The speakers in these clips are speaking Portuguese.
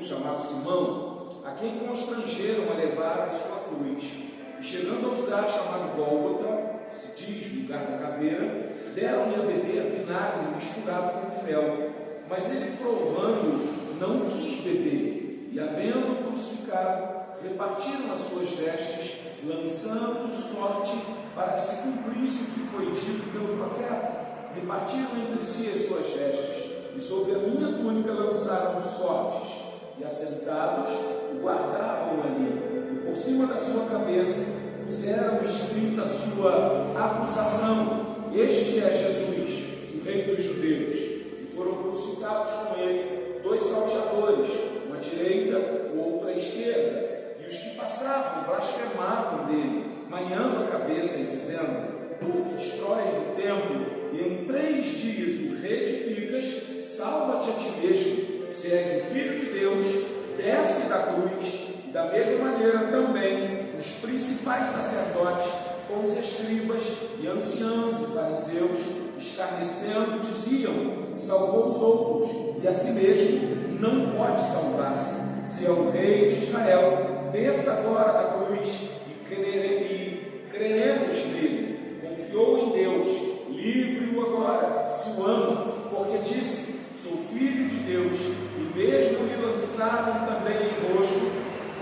chamado Simão, a quem constrangeram a levar a sua cruz. E chegando ao lugar chamado Gólgota, que se diz lugar da caveira, deram-lhe a beber vinagre misturado com fel. Mas ele, provando, não quis beber, e havendo crucificado, repartiram as suas vestes, lançando sorte para que se cumprisse o que foi dito pelo profeta. Repartiram entre si as suas vestes, e sobre a minha túnica lançaram sortes, e assentados o guardavam ali, e por cima da sua cabeça puseram escrita a sua acusação: Este é Jesus, o Rei dos Judeus. E foram crucificados com ele 2 salteadores, uma à direita, o outro à esquerda. E os que passavam blasfemavam dele, maniando a cabeça e dizendo: Tu que destróis o templo e em 3 dias o reedificas, salva-te a ti mesmo. Se és o Filho de Deus, desce da cruz. E da mesma maneira também os principais sacerdotes, com os escribas e anciãos e fariseus, escarnecendo, diziam: Salvou os outros, e a si mesmo não pode salvar-se. Se é o Rei de Israel, desça agora da cruz e creremos nele. Confiou em Deus, livre-o agora, se o ama, porque disse: Sou filho de Deus. E mesmo lhe lançaram também em rosto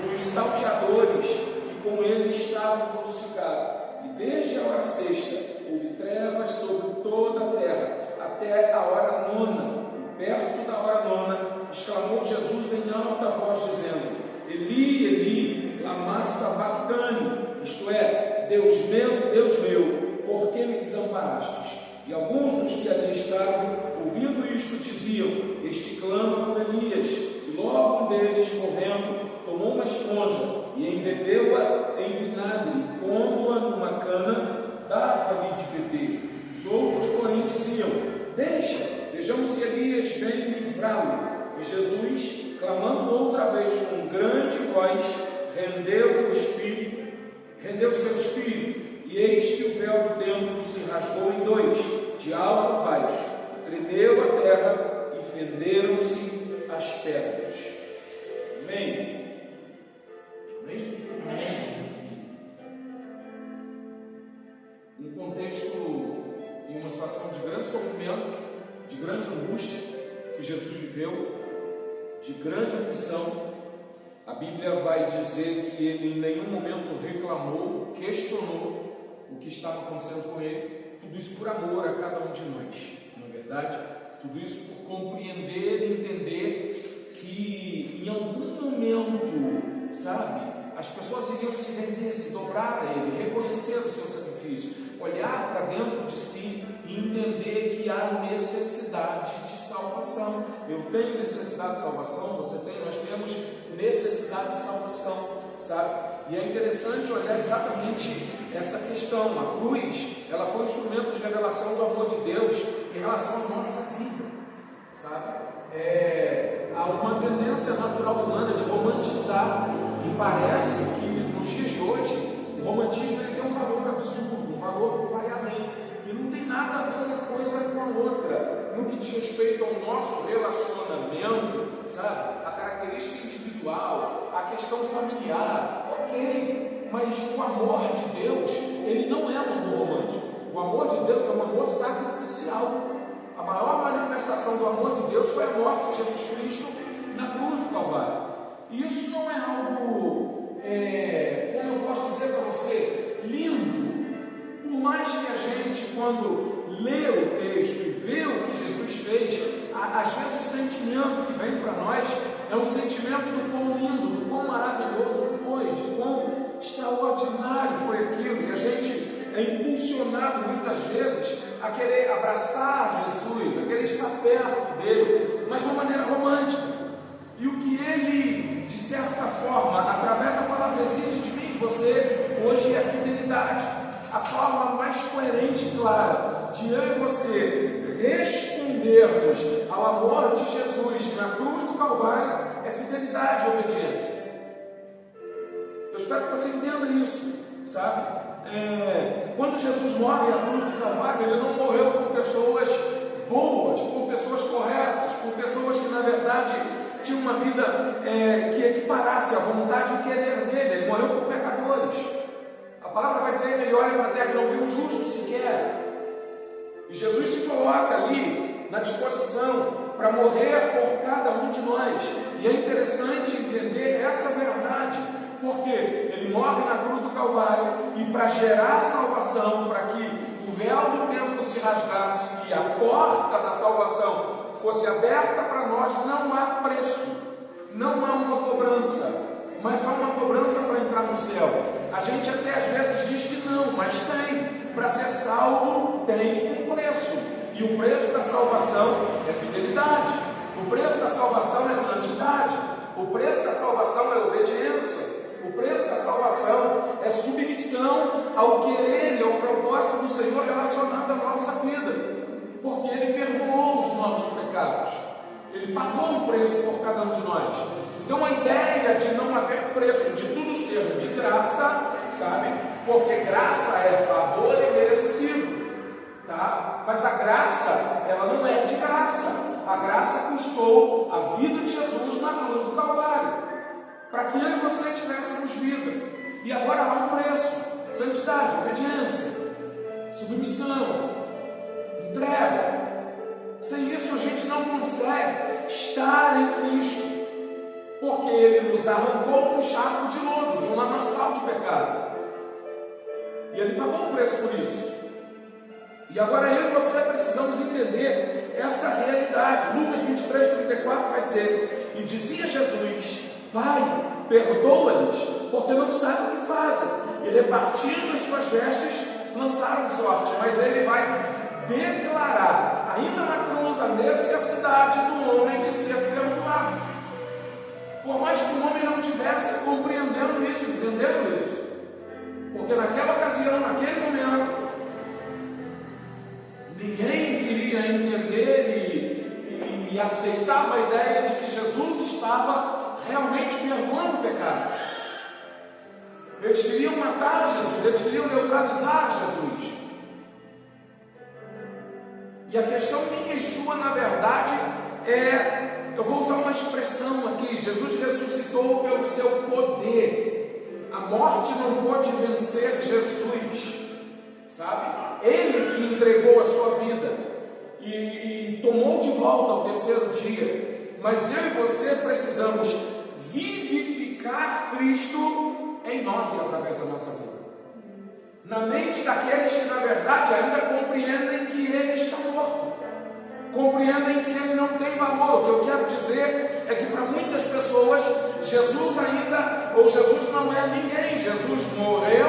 os salteadores que com ele estavam crucificados. E desde a hora sexta houve trevas sobre toda a terra, até a hora 9. E perto da hora 9, exclamou Jesus em alta voz, dizendo: Eli, Eli, lama sabachthani, isto é, Deus meu, por que me desamparastes? E alguns dos que ali estavam, ouvindo isto, diziam: Este clama por Elias. E logo um deles, correndo, tomou uma esponja e embebeu-a em vinagre, pondo-a numa cana, dava-lhe de beber. Os outros, porém, diziam: vejamos se Elias vem livrá-lo. E Jesus, clamando outra vez com grande voz, rendeu seu espírito. E eis que o véu do templo se rasgou em 2, de alto a baixo, tremeu a terra e fenderam-se as pedras. Amém? Amém? Um contexto, em uma situação de grande sofrimento, de grande angústia que Jesus viveu, de grande aflição, a Bíblia vai dizer que ele em nenhum momento reclamou, questionou o que estava acontecendo com ele, tudo isso por amor a cada um de nós, não é verdade? Tudo isso por compreender e entender que em algum momento, sabe, as pessoas iriam se render, se dobrar a ele, reconhecer o seu sacrifício, olhar para dentro de si e entender que há necessidade de salvação. Eu tenho necessidade de salvação, você tem, nós temos necessidade de salvação, sabe? E é interessante olhar exatamente essa questão. A cruz, ela foi um instrumento de revelação do amor de Deus em relação à nossa vida, sabe? Há uma tendência natural humana de romantizar, e parece que nos dias de hoje o romantismo ele tem um valor absurdo, um valor que vai além, e não tem nada a ver uma coisa com a outra, no que diz respeito ao nosso relacionamento, sabe? A característica individual, a questão familiar, ok, mas o amor de Deus, ele não é um amor romântico. O amor de Deus é um amor sacrificial. A maior manifestação do amor de Deus foi a morte de Jesus Cristo na cruz do Calvário. E isso não é algo, como eu posso dizer para você, lindo. Por mais que a gente, quando lê o texto e vê o que Jesus fez, às vezes o sentimento que vem para nós é um sentimento do quão lindo, do quão maravilhoso foi, de quão extraordinário foi aquilo, e a gente é impulsionado muitas vezes a querer abraçar Jesus, a querer estar perto dele, mas de uma maneira romântica. E o que ele, de certa forma, através da palavra exige de mim e de você, hoje é fidelidade. A forma mais coerente e clara de eu e você respondermos ao amor de Jesus na cruz do Calvário é fidelidade e obediência. Eu espero que você entenda isso, sabe? Quando Jesus morre na cruz do Calvário, ele não morreu por pessoas boas, por pessoas corretas, por pessoas que na verdade tinha uma vida que equiparasse a vontade e o querer dele. Ele morreu por pecadores. A palavra vai dizer que ele olha para a terra e não viu um justo sequer. E Jesus se coloca ali na disposição para morrer por cada um de nós. E é interessante entender essa verdade, porque ele morre na cruz do Calvário e para gerar salvação, para que o véu do templo se rasgasse e a porta da salvação fosse aberta para nós, não há preço, não há uma cobrança, mas há uma cobrança para entrar no céu. A gente até às vezes diz que não, mas tem. Para ser salvo tem um preço, e o preço da salvação é fidelidade, o preço da salvação é santidade, o preço da salvação é obediência, o preço da salvação é submissão ao querer e ao propósito do Senhor relacionado à nossa vida, porque Ele perdoou os nossos pecados, Ele pagou um preço por cada um de nós. Então a ideia de não haver preço, de tudo ser de graça, sabe? Porque graça é favor imerecido, tá? Mas a graça, ela não é de graça. A graça custou a vida de Jesus na cruz do Calvário, para que eu e você tivéssemos vida. E agora há um preço: santidade, obediência, submissão, entrega. Sem isso a gente não consegue estar em Cristo, porque Ele nos arrancou um charco de lodo, de um lamaçal de pecado, e Ele pagou um preço por isso. E agora eu e você precisamos entender essa realidade. Lucas 23:34 vai dizer: e dizia Jesus: Pai, perdoa-lhes, porque não sabem o que fazem. E repartindo as suas vestes, lançaram sorte. Mas Ele vai declarar, ainda na cruz, a necessidade do homem de ser perdoado. Por mais que o homem não estivesse compreendendo isso, entendendo isso, porque naquela ocasião, naquele momento, ninguém queria entender e aceitava a ideia de que Jesus estava realmente perdoando pecados. Eles queriam matar Jesus, eles queriam neutralizar Jesus. E a questão minha e sua, na verdade, eu vou usar uma expressão aqui: Jesus ressuscitou pelo seu poder. A morte não pode vencer Jesus, sabe? Ele que entregou a sua vida e tomou de volta ao terceiro dia. Mas eu e você precisamos vivificar Cristo em nós e através da nossa vida, na mente daqueles que na verdade ainda compreendem que Ele está morto, compreendem que Ele não tem valor. O que eu quero dizer é que para muitas pessoas Jesus não é ninguém. Jesus morreu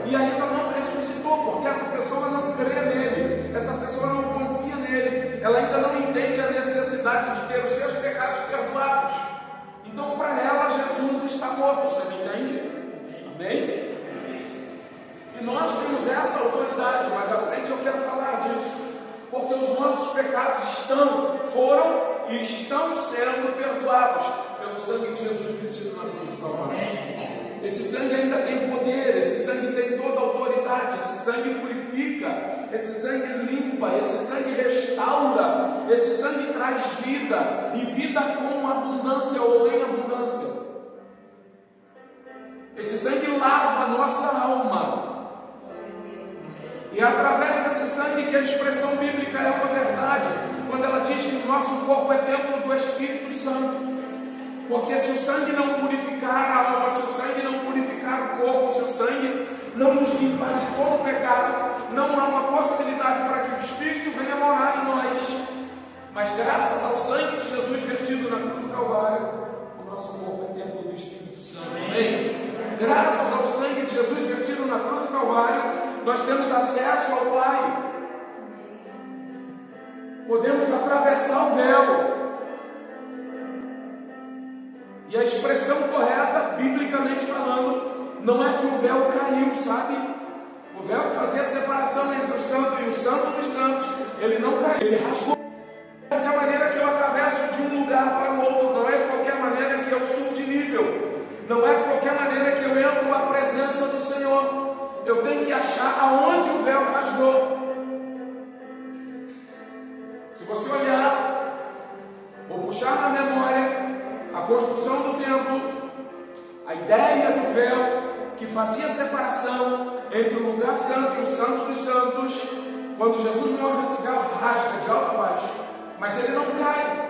e ainda não ressuscitou, porque essa pessoa não crê nele, essa pessoa não confia nele, ela ainda não entende a necessidade de ter os seus pecados perdoados. Então para ela Jesus está morto, você me entende? Amém? E nós temos essa autoridade, mas à frente eu quero falar disso, porque os nossos pecados foram e estão sendo perdoados pelo sangue de Jesus vertido na cruz do Calvário. Esse sangue ainda tem poder, esse sangue tem toda a autoridade, esse sangue purifica, esse sangue limpa, esse sangue restaura, esse sangue traz vida, e vida com abundância ou em abundância. Esse sangue lava a nossa alma. E é através desse sangue que a expressão bíblica é uma verdade, quando ela diz que o nosso corpo é templo do Espírito Santo. Porque se o sangue não purificar a alma, se o sangue não purificar o corpo, se o sangue não nos limpar de todo o pecado, não há uma possibilidade para que o Espírito venha morar em nós. Mas graças ao sangue de Jesus vertido na cruz do Calvário, o nosso corpo é templo do Espírito Santo. Amém? Graças ao sangue de Jesus vertido na cruz do Calvário, nós temos acesso ao Pai. Podemos atravessar o véu. E a expressão correta, biblicamente falando, não é que o véu caiu, sabe? O véu que fazia a separação entre o santo e o santo dos santos, ele não caiu, ele rasgou. De qualquer maneira que eu atravesso de um lugar para o outro, não é de qualquer maneira que eu subo de nível, não é de qualquer maneira que eu entro na presença do Senhor. Eu tenho que achar aonde o véu rasgou. Se você olhar, ou puxar na memória, ideia do véu que fazia separação entre o lugar santo e o santo dos santos, quando Jesus morre, esse véu rasga de alto a baixo, mas ele não cai.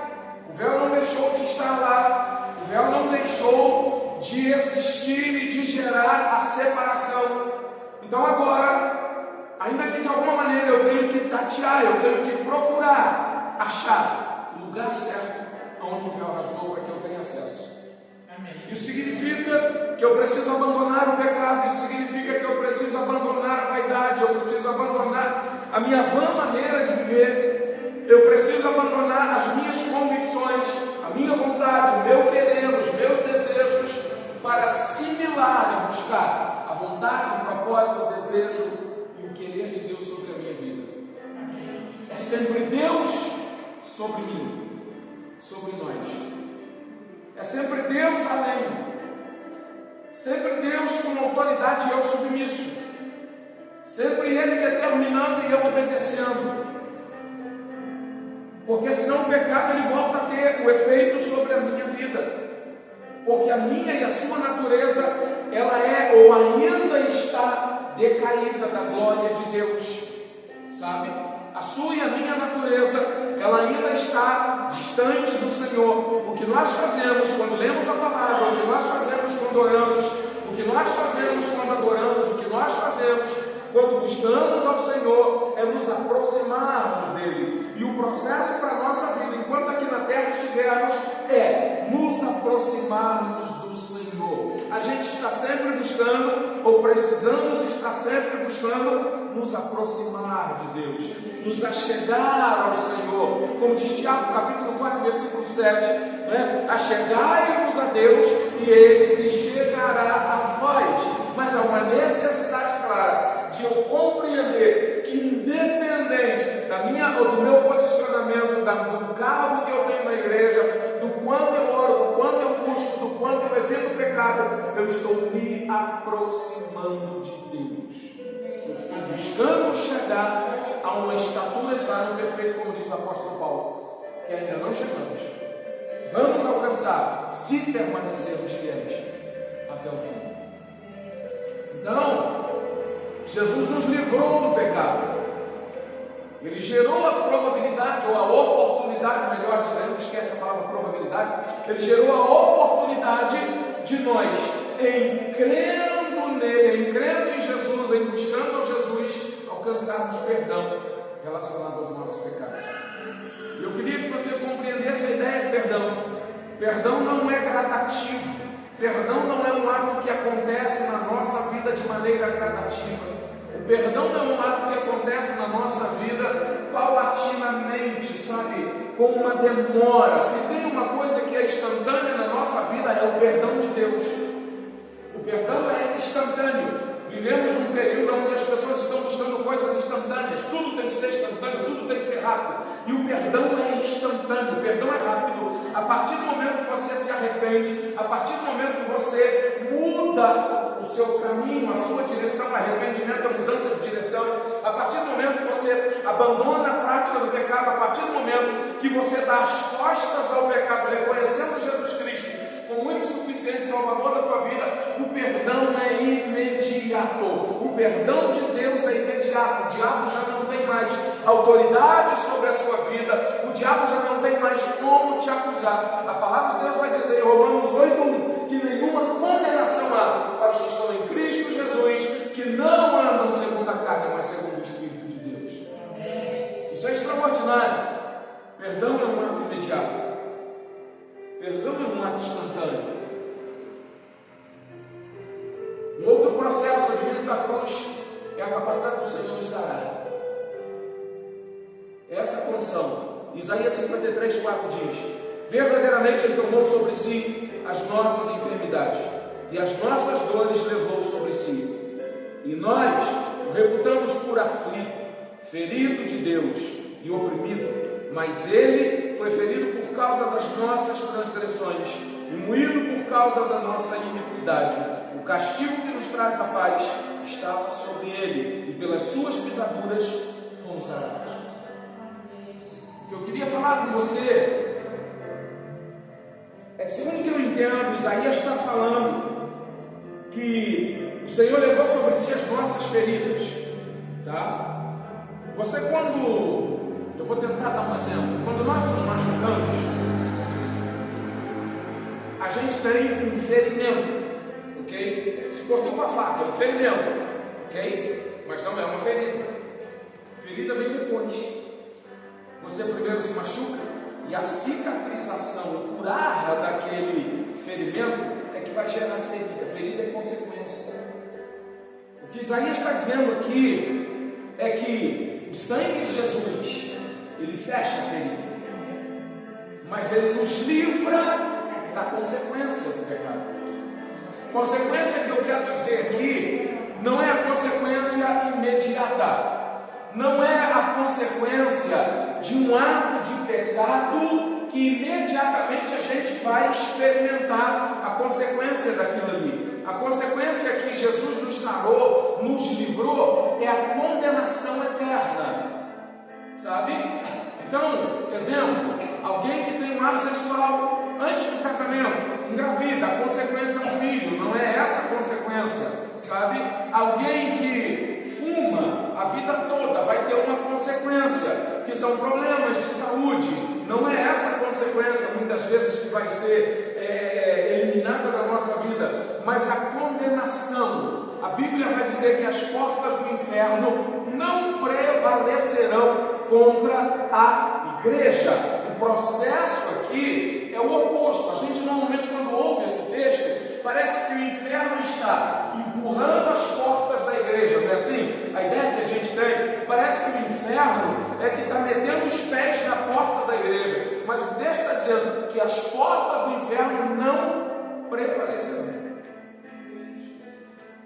O véu não deixou de estar lá, o véu não deixou de existir e de gerar a separação. Então agora, ainda que de alguma maneira eu tenho que tatear, eu tenho que procurar achar o lugar certo onde o véu rasgou para que eu tenha acesso. Isso significa que eu preciso abandonar o pecado, isso significa que eu preciso abandonar a vaidade, eu preciso abandonar a minha vã maneira de viver, eu preciso abandonar as minhas convicções, a minha vontade, o meu querer, os meus desejos, para assimilar e buscar a vontade, o propósito, o desejo e o querer de Deus sobre a minha vida. É sempre Deus sobre mim, sobre nós. É sempre Deus além, sempre Deus com autoridade e eu submisso, sempre Ele determinando e eu obedecendo, porque senão o pecado ele volta a ter o efeito sobre a minha vida, porque a minha e a sua natureza, ela é ou ainda está decaída da glória de Deus, sabe? A sua e a minha natureza, ela ainda está distante do Senhor. O que nós fazemos quando lemos a palavra, o que nós fazemos quando oramos, o que nós fazemos quando adoramos, o que nós fazemos quando buscamos ao Senhor, é nos aproximarmos dEle. E o processo para a nossa vida, enquanto aqui na terra estivermos, é nos aproximarmos do Senhor. A gente está sempre buscando, ou precisamos estar sempre buscando, nos aproximar de Deus, nos achegar ao Senhor, como diz Tiago, capítulo 4, versículo 7, né? Achegai-vos a Deus e Ele se chegará a vós. Mas há uma necessidade clara de eu compreender que, independente da minha ou do meu posicionamento, do cargo que eu tenho na igreja, do quanto eu oro, do quanto eu busco, do quanto eu evito o pecado, eu estou me aproximando de Deus. Buscando chegar a uma estatura de varão perfeito, como diz o apóstolo Paulo, que ainda não chegamos. Vamos alcançar, se permanecermos fiéis até o fim. Então, Jesus nos livrou do pecado. Ele gerou a probabilidade, ou a oportunidade, melhor dizendo, esquece a palavra probabilidade, ele gerou a oportunidade de nós, em crendo nele, em crendo em Jesus, em buscando a Jesus, alcançarmos perdão relacionado aos nossos pecados. E eu queria que você compreendesse a ideia de perdão. Perdão não é gradativo. Perdão não é um ato que acontece na nossa vida de maneira gradativa. O perdão não é um ato que acontece na nossa vida paulatinamente, sabe? Com uma demora. Se tem uma coisa que é instantânea na nossa vida, é o perdão de Deus. O perdão é instantâneo. Vivemos num período onde as pessoas estão buscando coisas instantâneas. Tudo tem que ser instantâneo, tudo tem que ser rápido. E o perdão é instantâneo, o perdão é rápido. A partir do momento que você se arrepende, a partir do momento que você muda o seu caminho, a sua direção, arrependimento é mudança de direção, a partir do momento que você abandona a prática do pecado, a partir do momento que você dá as costas ao pecado, reconhecendo Jesus Cristo como único e suficiente Salvador da tua vida, o perdão é imediato. O perdão de Deus é imediato. O diabo já não tem mais autoridade sobre a sua vida. O diabo já não tem mais como te acusar. A palavra de Deus vai dizer em Romanos 8:1 que nenhuma condenação há para os que estão em Cristo Jesus, que não andam segundo a carne, mas segundo o Espírito de Deus. Isso é extraordinário. Perdão é um ato imediato. Perdão é um ato instantâneo. Um outro processo advindo da cruz é a capacidade do Senhor nos sarar. Essa função. Isaías 53:4 diz: verdadeiramente Ele tomou sobre si as nossas enfermidades e as nossas dores levou sobre si. E nós o reputamos por aflito, ferido de Deus e oprimido. Mas Ele foi ferido por causa das nossas transgressões e moído por causa da nossa iniquidade. O castigo que nos traz a paz estava sobre Ele, e pelas suas pisaduras fomos sarados. O que eu queria falar com você é que, segundo o que eu entendo, Isaías está falando que o Senhor levou sobre si as nossas feridas, tá? Você, quando, eu vou tentar dar um exemplo, quando nós nos machucamos, a gente tem um ferimento, ok? Se cortou com a faca, é um ferimento, ok? Mas não é uma ferida. Ferida vem depois. Você primeiro se machuca e a cicatrização, o curar daquele ferimento é que vai gerar ferida. Ferida é consequência. O que Isaías está dizendo aqui é que o sangue de Jesus, ele fecha a ferida, mas ele nos livra da consequência do pecado. Consequência que eu quero dizer aqui não é a consequência imediata, não é a consequência de um ato de pecado que imediatamente a gente vai experimentar a consequência daquilo ali. A consequência que Jesus nos sarou, nos livrou, é a condenação eterna, sabe? Então, exemplo, alguém que tem um ato sexual antes do casamento, engravida, a consequência é um filho, não é essa a consequência, sabe? Alguém que fuma a vida toda vai ter uma consequência, que são problemas de saúde, não é essa a consequência, muitas vezes, que vai ser eliminada da nossa vida, mas a condenação. A Bíblia vai dizer que as portas do inferno não prevalecerão contra a igreja. O processo aqui é o oposto. A gente normalmente, quando ouve esse texto, parece que o inferno está empurrando as portas da igreja, não é assim? A ideia que a gente tem, parece que o inferno é que está metendo os pés na porta da igreja, mas o texto está dizendo que as portas do inferno não prevalecerão.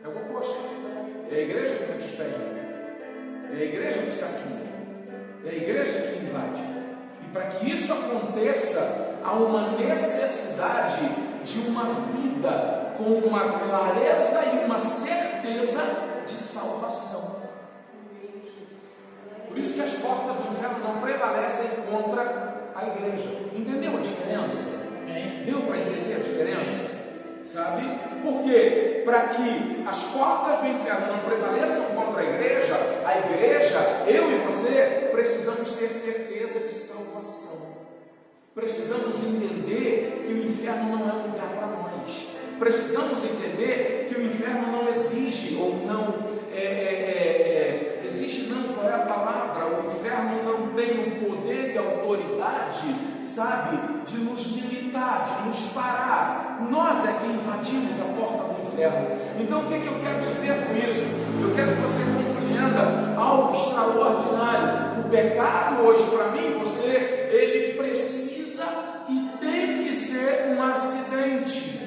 É o oposto. É a igreja que mete os pés, é a igreja que saqueia, é a igreja que invade. E para que isso aconteça, há uma necessidade de uma vida com uma clareza e uma certeza de salvação. Por isso que as portas do inferno não prevalecem contra a igreja. Entendeu a diferença? Deu para entender a diferença? Sabe? Por quê? Para que as portas do inferno não prevaleçam contra a igreja, eu e você, precisamos ter certeza de salvação. Precisamos entender que o inferno não é um lugar para nós. Precisamos entender que o inferno não exige, ou não existe, não, qual é a palavra? O inferno não tem o poder e a autoridade, sabe, de nos limitar, de nos parar. Nós é que invadimos a porta do inferno. Então o que eu quero dizer com isso? Eu quero que você compreenda algo extraordinário. O pecado hoje, para mim e você, ele precisa e tem que ser um acidente.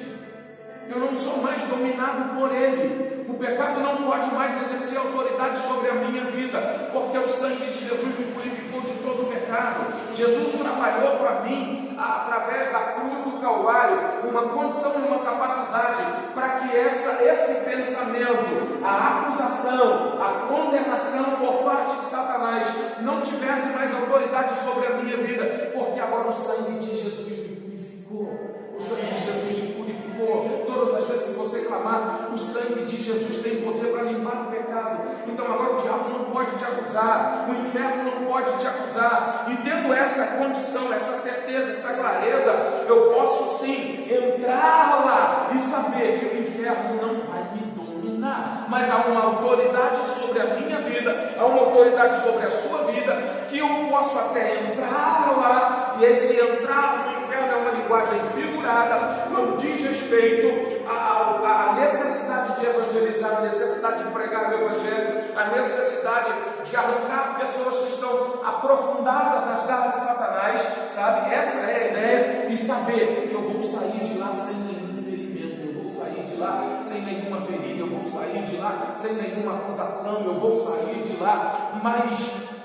Eu não sou mais dominado por ele. O pecado não pode mais exercer autoridade sobre a minha vida, porque o sangue de Jesus me purificou de todo o pecado. Jesus trabalhou para mim, através da cruz do Calvário, uma condição e uma capacidade para que esse pensamento, a acusação, a condenação por parte de Satanás não tivesse mais autoridade sobre a minha vida, porque agora o sangue de Jesus me purificou. O sangue de Jesus te purificou. Todas as vezes que você clamar, o sangue de Jesus tem poder para limpar o pecado. Então agora o diabo não pode te acusar, o inferno não pode te acusar. E tendo essa condição, essa certeza, essa clareza, eu posso sim entrar lá e saber que o inferno não vai me dominar, mas há uma autoridade sobre a minha vida, há uma autoridade sobre a sua vida, que eu posso até entrar lá. E esse entrar no inferno é uma linguagem figurada, quando diz respeito à necessidade de evangelizar, a necessidade de pregar o evangelho, a necessidade de arrancar pessoas que estão aprofundadas nas garras de Satanás, sabe? Essa é a ideia. E saber que eu vou sair de lá sem nenhum ferimento, eu vou sair de lá sem nenhuma ferida, eu vou sair de lá sem nenhuma acusação, eu vou sair de lá mais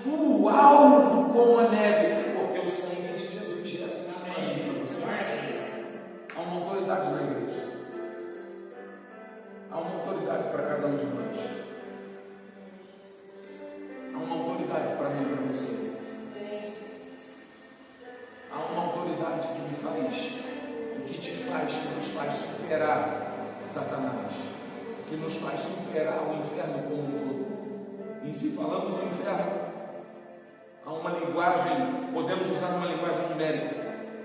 puro, alvo como a neve, porque o sangue de Jesus gera isso. Há uma autoridade na igreja, há uma autoridade para cada um de nós, há uma autoridade para mim e para você, há uma autoridade que me faz, que te faz, que nos faz superar Satanás. que nos faz superar o inferno como um todo. Em si, falando do inferno, há uma linguagem, podemos usar uma linguagem numérica.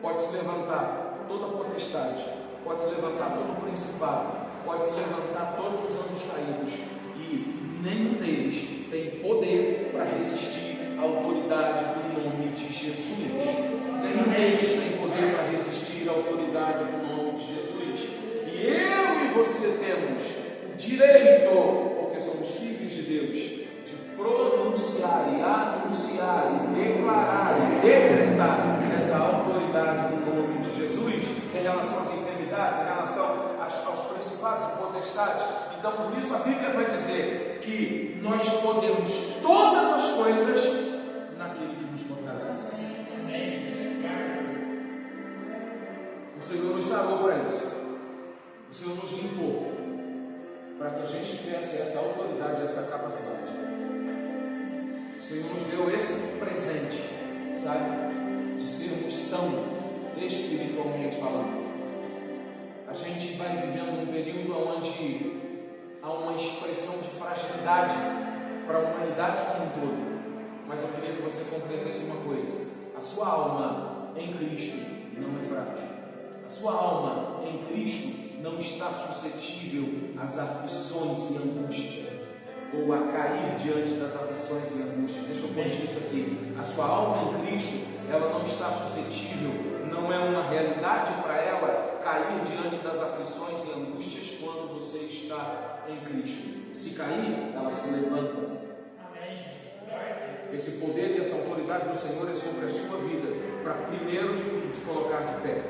Pode se levantar toda potestade, pode se levantar todo principado, pode se levantar todos os anjos caídos, e nenhum deles tem poder para resistir à autoridade do nome de Jesus. Nenhum deles tem poder para resistir à autoridade do nome de Jesus. E eu e você temos o direito, porque somos filhos de Deus, de pronunciar e anunciar e declarar e decretar essa autoridade no nome de Jesus em relação às enfermidades, em relação aos principados e potestades. Então, por isso a Bíblia vai dizer que nós podemos todas as coisas naquele que nos fortalece. O Senhor nos sarou para isso. O Senhor nos limpou para que a gente tivesse essa autoridade, essa capacidade. O Senhor nos deu esse presente, sabe? De sermos sãos, espiritualmente falando. A gente vai vivendo um período onde há uma expressão de fragilidade para a humanidade como um todo. Mas eu queria que você compreendesse uma coisa: a sua alma em Cristo não é frágil. A sua alma em Cristo não está suscetível às aflições e angústia, ou a cair diante das aflições e angústias. Deixa eu corrigir isso aqui. A sua alma em Cristo, ela não está suscetível, não é uma realidade para ela cair diante das aflições e angústias quando você está em Cristo. Se cair, ela se levanta. Esse poder e essa autoridade do Senhor é sobre a sua vida, para primeiro de colocar de pé.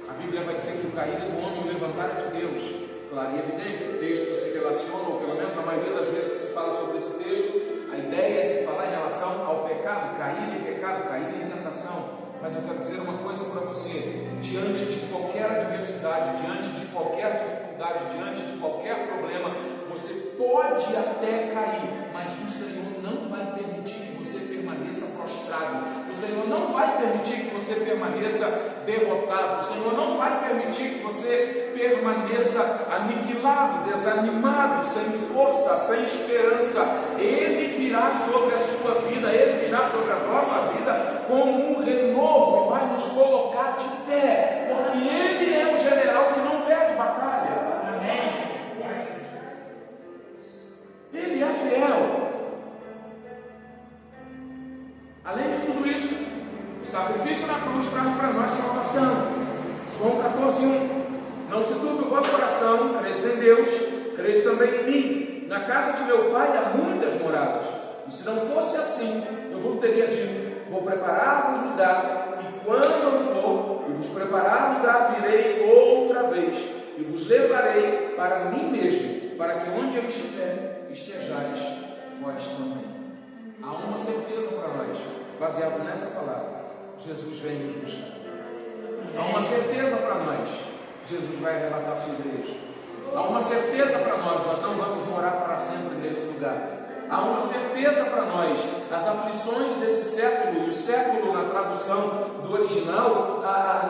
A Bíblia vai dizer que o cair do homem e o levantar é de Deus. Claro e evidente, o texto se relaciona, ou pelo menos a maioria das vezes que se fala sobre esse texto, a ideia é se falar em relação ao pecado, cair em pecado, cair em tentação. Mas eu quero dizer uma coisa para você: diante de qualquer adversidade, diante de qualquer dificuldade, diante de qualquer problema, você pode até cair, mas o Senhor não vai permitir que você permaneça prostrado. O Senhor não vai permitir que você permaneça derrotado. O Senhor não vai permitir que você permaneça aniquilado, desanimado, sem força, sem esperança. Ele virá sobre a sua vida, Ele virá sobre a nossa vida como um renovo e vai nos colocar de pé, porque Ele é o general que não perde batalha. Amém. Ele é fiel. Além de tudo isso, o sacrifício na cruz traz para nós salvação. João 14:1. Não se turbe o vosso coração, credes em Deus, credes também em mim. Na casa de meu pai há muitas moradas. E se não fosse assim, eu vos teria dito: vou preparar-vos lugar, e quando eu for e vos preparar lugar, virei outra vez, e vos levarei para mim mesmo, para que onde eu estiver, estejais vós também. Há uma certeza para nós, baseado nessa palavra: Jesus vem nos buscar. Há uma certeza para nós: Jesus vai arrebatar a sua igreja. Há uma certeza para nós não vamos morar para sempre nesse lugar. Há uma certeza para nós: as aflições desse século, e o século na tradução do original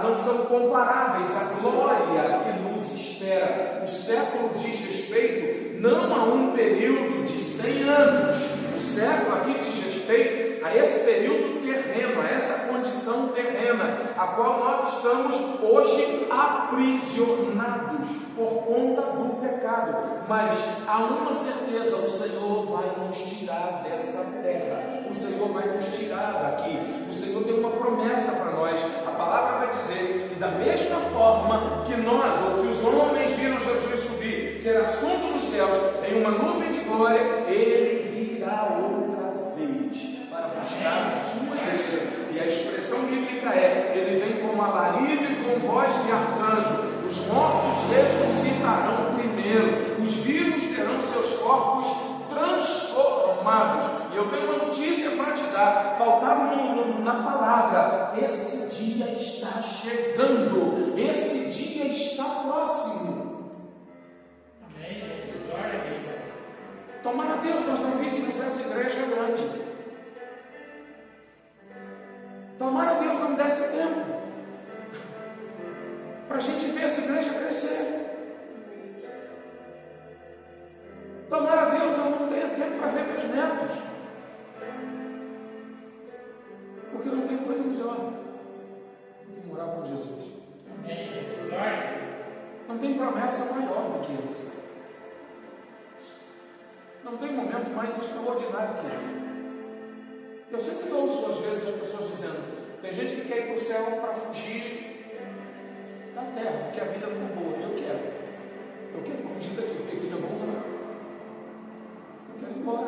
não são comparáveis à glória que nos espera. O século diz respeito não a um período de 100 anos. O século aqui diz respeito a esse período terreno, a essa condição terrena, a qual nós estamos hoje aprisionados por conta do pecado. Mas há uma certeza: o Senhor vai nos tirar dessa terra, o Senhor vai nos tirar daqui. O Senhor tem uma promessa para nós. A palavra vai dizer que da mesma forma que nós, ou que os homens viram Jesus subir, ser assunto nos céus em uma nuvem de glória, Ele virá outra vez para buscar a sua igreja. E a expressão bíblica é: Ele vem com alarido e com voz de arcanjo. Os mortos ressuscitarão primeiro, os vivos terão seus corpos transformados. E eu tenho uma notícia para te dar, pautado na palavra: esse dia está chegando, esse dia está próximo. Amém. Tomara a Deus nós não víssemos essa igreja grande. Tomara a Deus não desse tempo para a gente ver essa igreja crescer. para ver meus netos. Porque não tem coisa melhor do que morar com Jesus. Não tem promessa maior do que essa. Não tem momento mais extraordinário que esse. Eu sempre ouço às vezes as pessoas dizendo: tem gente que quer ir para o céu para fugir da terra, porque a vida não é boa. Eu quero fugir daqui, porque aqui não é bom não. Eu quero ir embora,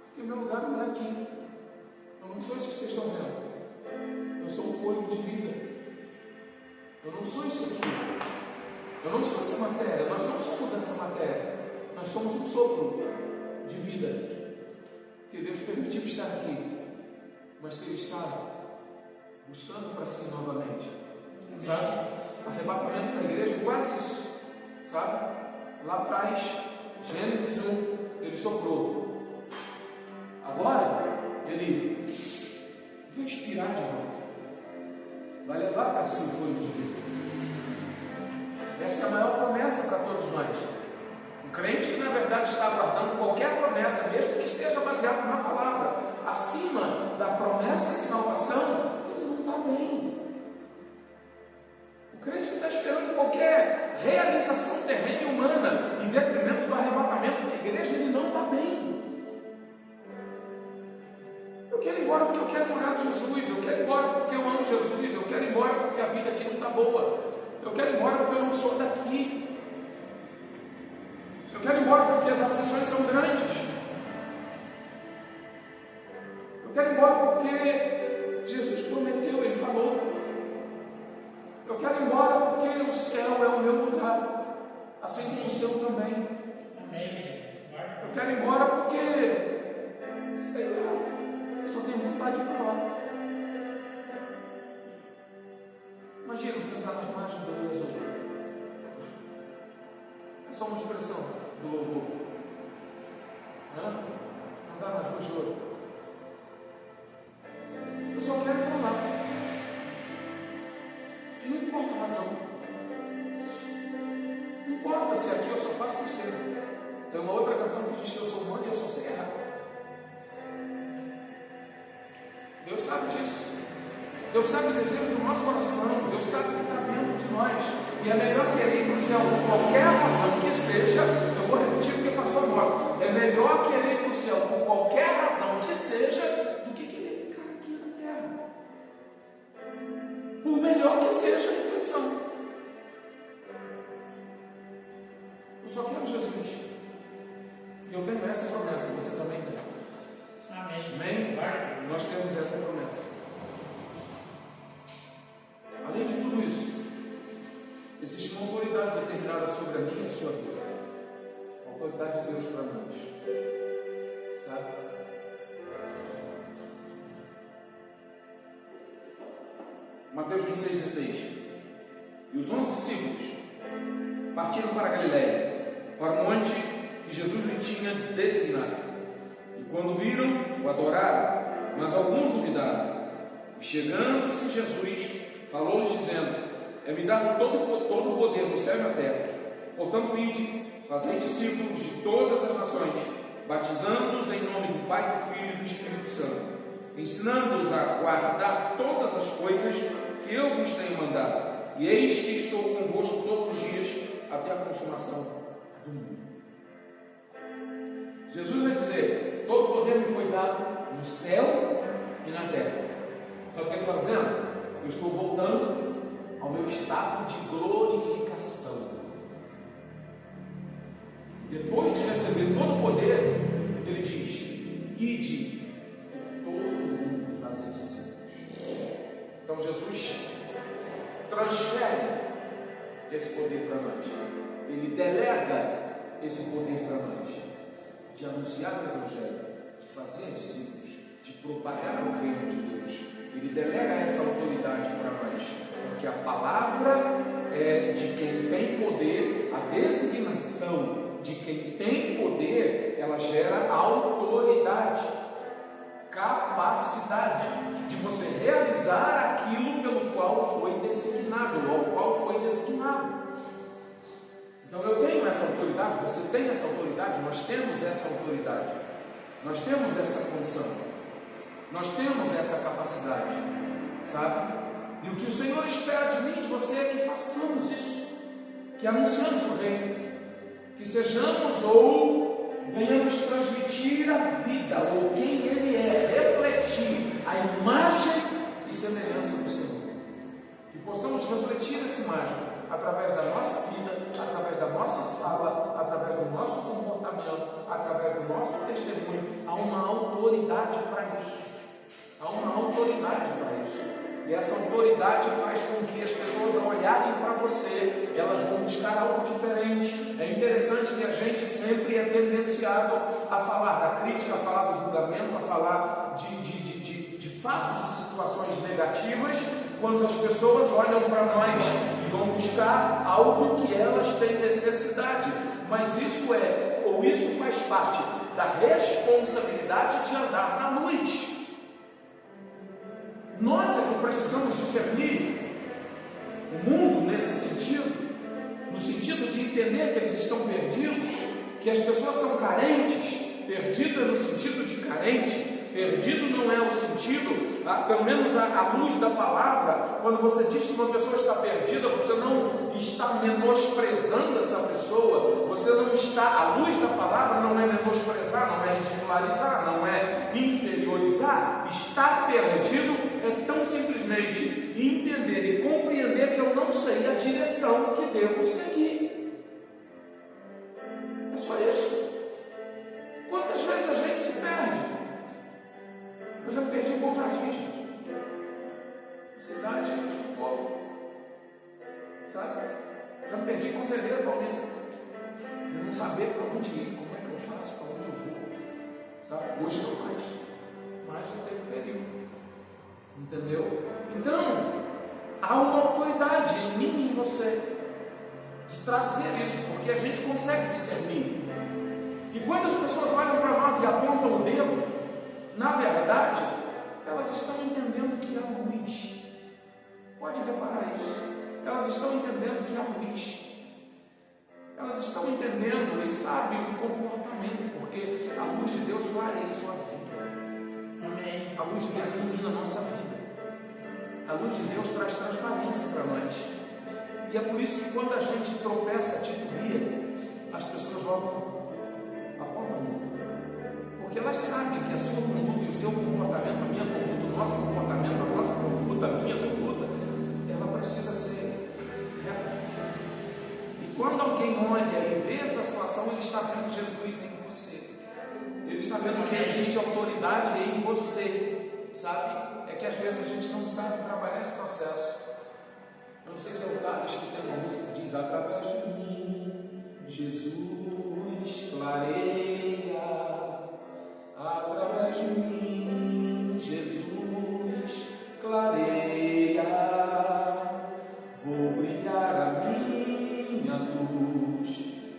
porque o meu lugar não é aqui. Eu não sou isso que vocês estão vendo. Eu sou um fôlego de vida. Eu não sou isso aqui. Eu não sou essa matéria. Nós não somos essa matéria. Nós somos um sopro de vida que Deus permitiu estar aqui, mas que Ele está buscando para si novamente. Sabe? Arrebatamento na igreja é quase isso. Sabe? Lá atrás, Gênesis 1, Ele soprou. Agora, Ele vai expirar de volta. Vai levar para si o fôlego de vida. Essa é a maior promessa para todos nós. O crente que na verdade está aguardando qualquer promessa, mesmo que esteja baseado na palavra, acima da promessa de salvação, ele não está bem. O crente que está esperando qualquer realização terrena e humana em detrimento do arrebatamento da igreja, ele não está bem. Eu quero ir embora porque eu quero morar com Jesus, eu quero ir embora porque eu amo Jesus, eu quero ir embora porque a vida aqui não está boa, eu quero ir embora porque eu não sou daqui. Eu quero ir embora porque as aflições são grandes. Eu quero ir embora porque Jesus prometeu, Ele falou. Eu quero ir embora porque o céu é o meu lugar, assim como o seu também. Amém. Eu quero ir embora porque, sei lá, eu só tenho vontade de ir para lá. Imagina você estar nas margens do Rio Azul. É só uma expressão do louvor. Andar nas ruas de ouro. Eu só quero ir para lá. E não importa a razão. Não importa se aqui eu só faço besteira. Tem uma outra canção que diz que eu sou humano e eu só sei errar. Deus sabe disso. Deus sabe o desejo do nosso coração. Deus sabe o que está dentro de nós. E é melhor querer ir para o céu por qualquer razão que seja. Eu vou repetir porque passou a moto. É melhor querer ir para o céu por qualquer razão que seja do que querer ficar aqui na terra. Por melhor que seja a intenção. Eu só quero Jesus. E eu tenho essa promessa. Você também tem. Amém. Amém? Nós temos essa promessa. Além de tudo isso, existe uma autoridade determinada sobre a minha e a sua vida. A autoridade de Deus para nós. Sabe? Mateus 26:16. E os 11 discípulos partiram para a Galiléia, para o monte que Jesus lhe tinha designado. E quando viram, o adoraram, mas alguns duvidaram. E chegando-se Jesus, falou-lhes dizendo: é-me dado todo o poder no céu e na terra. Portanto, ide, fazei discípulos de todas as nações, batizando-os em nome do Pai, do Filho e do Espírito Santo, ensinando-os a guardar todas as coisas que eu vos tenho mandado. E eis que estou convosco todos os dias, até a consumação do mundo. Jesus vai dizer: todo o poder me foi dado no céu e na terra. Sabe o que ele está dizendo? Eu estou voltando ao meu estado de glorificação. Depois de receber todo o poder, ele diz: ide por todo o mundo fazer discípulos. Então Jesus transfere esse poder para nós. Ele delega esse poder para nós, de anunciar o Evangelho, de fazer discípulos, de propagar o reino de Deus. Ele delega essa autoridade para nós, porque a palavra é de quem tem poder, a designação de quem tem poder, ela gera autoridade, capacidade de você realizar aquilo pelo qual foi designado, ao qual foi designado. Então eu tenho essa autoridade, você tem essa autoridade, nós temos essa autoridade, nós temos essa função, nós temos essa capacidade, sabe? E o que o Senhor espera de mim e de você é que façamos isso, que anunciamos o reino, que sejamos ou venhamos transmitir a vida, ou quem Ele é, refletir a imagem e semelhança do Senhor. Que possamos refletir essa imagem através da nossa vida, através da nossa fala, através do nosso comportamento, através do nosso testemunho. Há uma autoridade para isso. Há uma autoridade para isso. E essa autoridade faz com que as pessoas, ao olharem para você, elas vão buscar algo diferente. É interessante que a gente sempre é tendenciado a falar da crítica, a falar do julgamento, a falar de fatos e situações negativas, quando as pessoas olham para nós e vão buscar algo que elas têm necessidade. Mas isso faz parte da responsabilidade de andar na luz. Nós é que precisamos discernir o mundo nesse sentido, no sentido de entender que eles estão perdidos, que as pessoas são carentes, perdida no sentido de carente. Perdido não é o sentido, pelo menos à luz da palavra, quando você diz que uma pessoa está perdida, você não está menosprezando essa pessoa, você não está, à luz da palavra não é menosprezar, não é ridicularizar, não é inferiorizar. Estar perdido é tão simplesmente entender e compreender que eu não sei a direção que devo seguir. É só isso. Quantas vezes a gente se perde? Eu já perdi um bom jardim, gente. Cidade, povo. Sabe? Já perdi conselheiro, Paulinho. Eu não saber para onde ir, como é que eu faço, para onde eu vou. Sabe? Hoje não mais. Mas não teve período. Entendeu? Então, há uma autoridade em mim e em você de trazer isso, porque a gente consegue discernir. E quando as pessoas olham para nós e apontam o dedo, na verdade, elas estão entendendo que há luz. Pode reparar isso. Elas estão entendendo que há luz. Elas estão entendendo e sabem o comportamento, porque a luz de Deus clareia sua vida. Amém. A luz de Deus ilumina a nossa vida. A luz de Deus traz transparência para nós. E é por isso que quando a gente tropeça, titubia, as pessoas logo apontam o dedo. Porque elas sabem que a sua conduta e o seu comportamento, a minha conduta, o nosso comportamento, a nossa conduta, a minha conduta, ela precisa ser reta. E quando alguém olha e vê essa situação, ele está vendo Jesus em você. Ele está vendo que existe autoridade em você. Sabe? É que às vezes a gente não sabe trabalhar esse processo. Eu não sei se é o Carlos que tem uma música que diz: através de mim, Jesus clareia. Através de mim, Jesus clareia, vou brilhar a minha luz,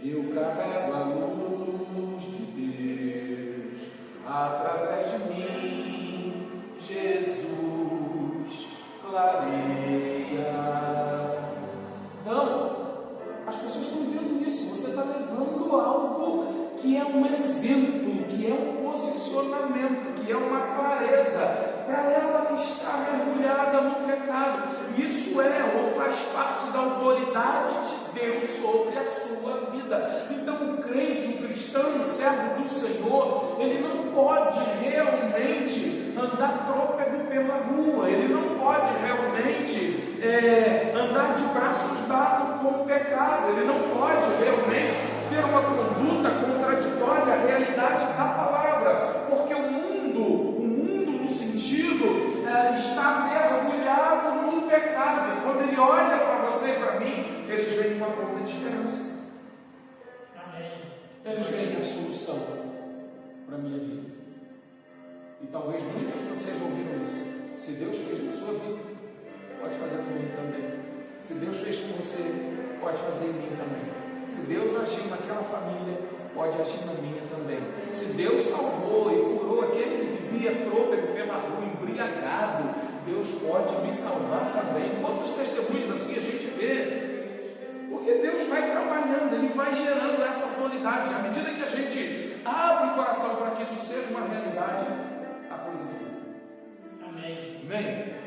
eu carrego a luz de Deus. Através de mim, Jesus clareia. Então, as pessoas estão vendo isso, você está levando algo que é um exemplo, que é um posicionamento, que é uma clareza para ela que está mergulhada no pecado. Isso é ou faz parte da autoridade de Deus sobre a sua vida. Então o crente, o cristão, o servo do Senhor, ele não pode realmente andar trôpego pela rua, ele não pode realmente andar de braços dados com o pecado, ele não pode realmente ter uma conduta contraditória à realidade da palavra, porque o mundo no sentido está mergulhado no pecado, e quando ele olha para você e para mim, eles veem uma pouca diferença. Amém. Eles veem a solução para a minha vida. E talvez muitos de vocês ouviram isso. Se Deus fez na sua vida, pode fazer comigo também. Se Deus fez com você, pode fazer em mim também. Se Deus agiu naquela família, pode agir na minha também. Se Deus salvou e curou aquele que vivia trôpego pela rua, embriagado, Deus pode me salvar também. Quantos testemunhos assim a gente vê? Por Porque Deus vai trabalhando, Ele vai gerando essa autoridade. À medida que a gente abre o coração para que isso seja uma realidade, a coisa flui. Amém. Amém?